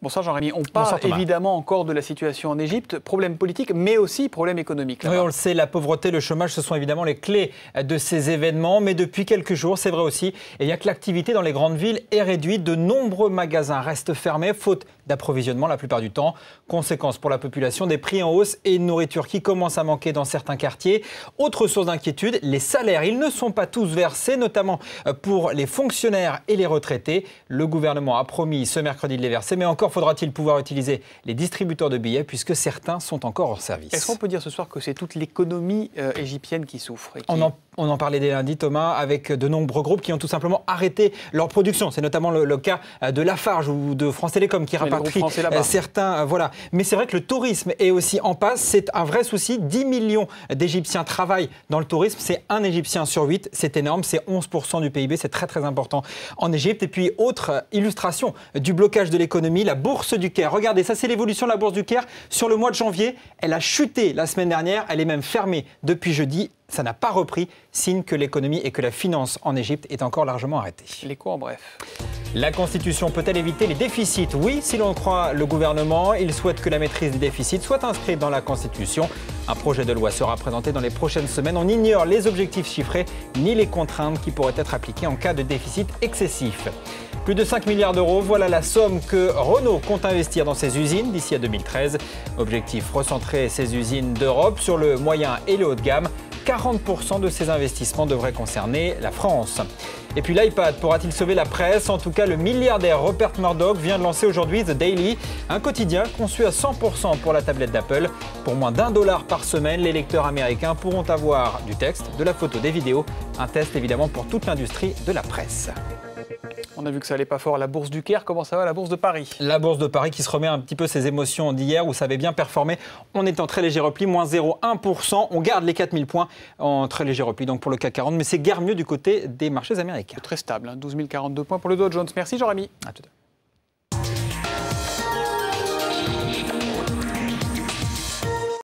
Bonsoir Jean-Rémy. On parle évidemment encore de la situation en Égypte, problème politique, mais aussi problème économique. Oui, on le sait, la pauvreté, le chômage, ce sont évidemment les clés de ces événements. Mais depuis quelques jours, c'est vrai aussi, il y a que l'activité dans les grandes villes est réduite. De nombreux magasins restent fermés, faute d'approvisionnement la plupart du temps. Conséquence pour la population, des prix en hausse et une nourriture qui commence à manquer dans certains quartiers. Autre source d'inquiétude, les salaires. Ils ne sont pas tous versés, notamment pour les fonctionnaires et les retraités. Le gouvernement a promis ce mercredi de les verser, mais encore faudra-t-il pouvoir utiliser les distributeurs de billets puisque certains sont encore hors service. Est-ce qu'on peut dire ce soir que c'est toute l'économie égyptienne qui souffre On en parlait dès lundi, Thomas, avec de nombreux groupes qui ont tout simplement arrêté leur production. C'est notamment le cas de Lafarge ou de France Télécom qui rapatrie certains. Voilà. Mais c'est vrai que le tourisme est aussi en passe. C'est un vrai souci. 10 millions d'Égyptiens travaillent dans le tourisme. C'est un Égyptien sur 8. C'est énorme. C'est 11% du PIB. C'est très très important en Égypte. Et puis, autre illustration du blocage de l'économie, la bourse du Caire. Regardez, ça c'est l'évolution de la bourse du Caire. Sur le mois de janvier, elle a chuté la semaine dernière. Elle est même fermée depuis jeudi. Ça n'a pas repris, signe que l'économie et que la finance en Égypte est encore largement arrêtée. L'écho en bref. La Constitution peut-elle éviter les déficits? Oui, si l'on croit le gouvernement, il souhaite que la maîtrise des déficits soit inscrite dans la Constitution. Un projet de loi sera présenté dans les prochaines semaines. On ignore les objectifs chiffrés ni les contraintes qui pourraient être appliquées en cas de déficit excessif. Plus de 5 milliards d'euros, voilà la somme que Renault compte investir dans ses usines d'ici à 2013. Objectif, recentrer ses usines d'Europe sur le moyen et le haut de gamme. 40% de ces investissements devraient concerner la France. Et puis l'iPad pourra-t-il sauver la presse? En tout cas, le milliardaire Rupert Murdoch vient de lancer aujourd'hui The Daily, un quotidien conçu à 100% pour la tablette d'Apple. Pour moins d'$1 par semaine, les lecteurs américains pourront avoir du texte, de la photo, des vidéos. Un test évidemment pour toute l'industrie de la presse. On a vu que ça allait pas fort à la Bourse du Caire. Comment ça va la Bourse de Paris? La Bourse de Paris qui se remet un petit peu ses émotions d'hier où ça avait bien performé. On est en très léger repli, moins 0,1%. On garde les 4000 points en très léger repli donc pour le CAC 40. Mais c'est guère mieux du côté des marchés américains. Très stable, 12 042 points pour le Dow Jones. Merci Jean-Rémy. À tout à l'heure.